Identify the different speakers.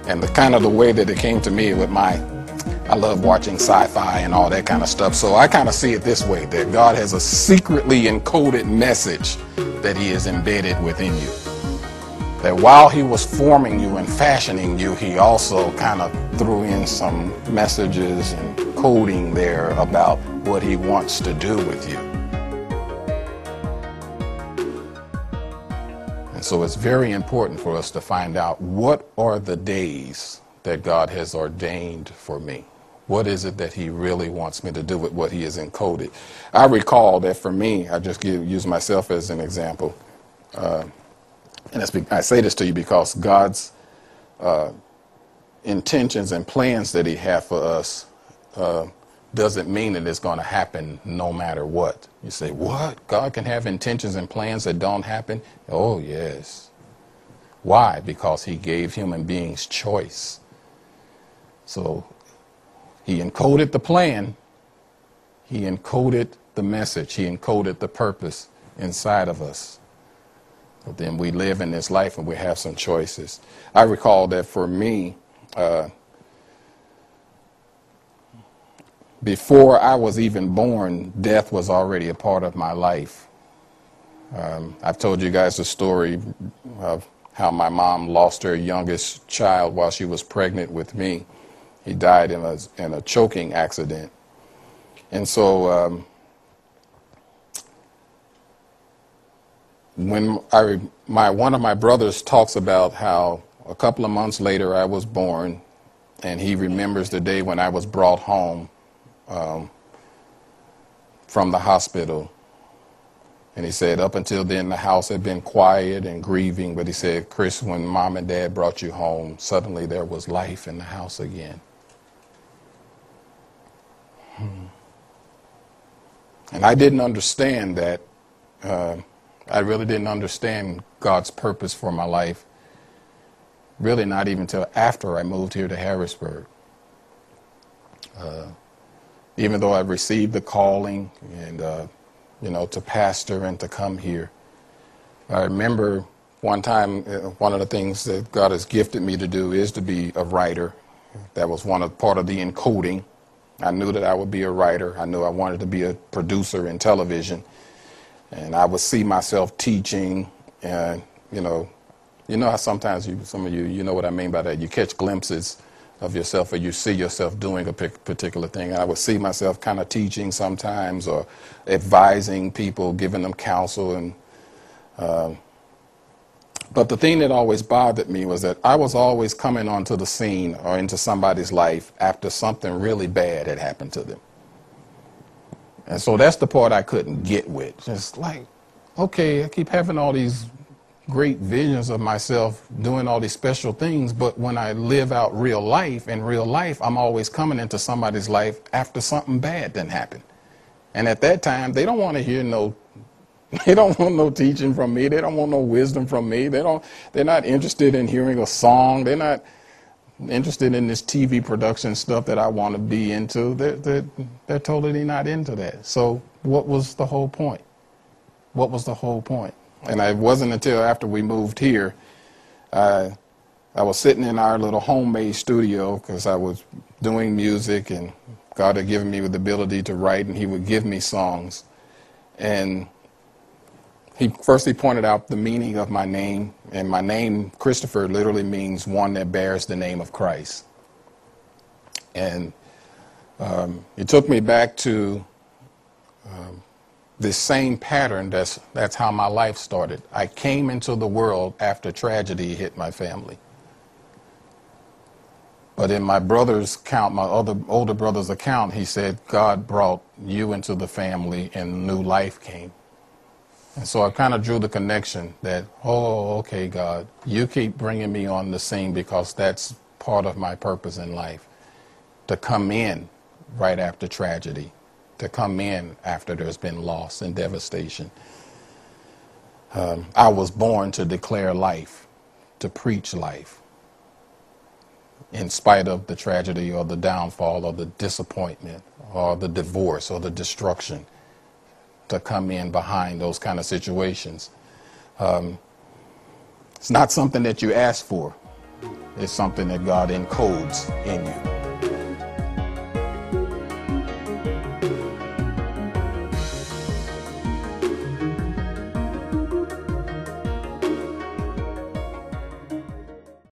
Speaker 1: And the way that it came to me with I love watching sci-fi and all that kind of stuff. So I kind of see it this way, that God has a secretly encoded message that he has embedded within you. That while he was forming you and fashioning you, he also kind of threw in some messages and coding there about what he wants to do with you. And so it's very important for us to find out, what are the days that God has ordained for me? What is it that he really wants me to do with what he has encoded? I recall that for me, I just use myself as an example. I say this to you because God's intentions and plans that he has for us doesn't mean that it's going to happen no matter what. You say, what? God can have intentions and plans that don't happen? Oh, yes. Why? Because he gave human beings choice. So he encoded the plan. He encoded the message. He encoded the purpose inside of us. But then we live in this life and we have some choices. I recall that for me, before I was even born, death was already a part of my life. I've told you guys the story of how my mom lost her youngest child while she was pregnant with me. He died in a choking accident. And so when one of my brothers talks about how a couple of months later I was born, and he remembers the day when I was brought home from the hospital. And he said up until then the house had been quiet and grieving, but he said, Chris, when mom and dad brought you home, suddenly there was life in the house again. And I didn't understand that. I really didn't understand God's purpose for my life, really not even till after I moved here to Harrisburg. Even though I received the calling and, to pastor and to come here. I remember one time, one of the things that God has gifted me to do is to be a writer. That was part of the encoding. I knew that I would be a writer. I knew I wanted to be a producer in television. And I would see myself teaching, and, how sometimes some of you know what I mean by that. You catch glimpses of yourself, or you see yourself doing a particular thing. I would see myself kind of teaching sometimes, or advising people, giving them counsel. But the thing that always bothered me was that I was always coming onto the scene or into somebody's life after something really bad had happened to them. And so that's the part I couldn't get with. Just like, okay, I keep having all these great visions of myself doing all these special things, but when I live out real life, in real life, I'm always coming into somebody's life after something bad didn't happen. And at that time, they don't want to hear they don't want no teaching from me. They don't want no wisdom from me. They're not interested in hearing a song. They're not interested in this TV production stuff that I want to be into. They're totally not into that. So what was the whole point? What was the whole point? And it wasn't until after we moved here, I was sitting in our little homemade studio because I was doing music, and God had given me the ability to write, and he would give me songs. And he pointed out the meaning of my name, and my name, Christopher, literally means one that bears the name of Christ. And it took me back to this same pattern. That's how my life started. I came into the world after tragedy hit my family. But in my brother's account, my older brother's account, he said, God brought you into the family and new life came. And so I kind of drew the connection that, oh, okay, God, you keep bringing me on the scene because that's part of my purpose in life, to come in right after tragedy, to come in after there's been loss and devastation. I was born to declare life, to preach life, in spite of the tragedy or the downfall or the disappointment or the divorce or the destruction, to come in behind those kind of situations. It's not something that you ask for. is something that God encodes in you.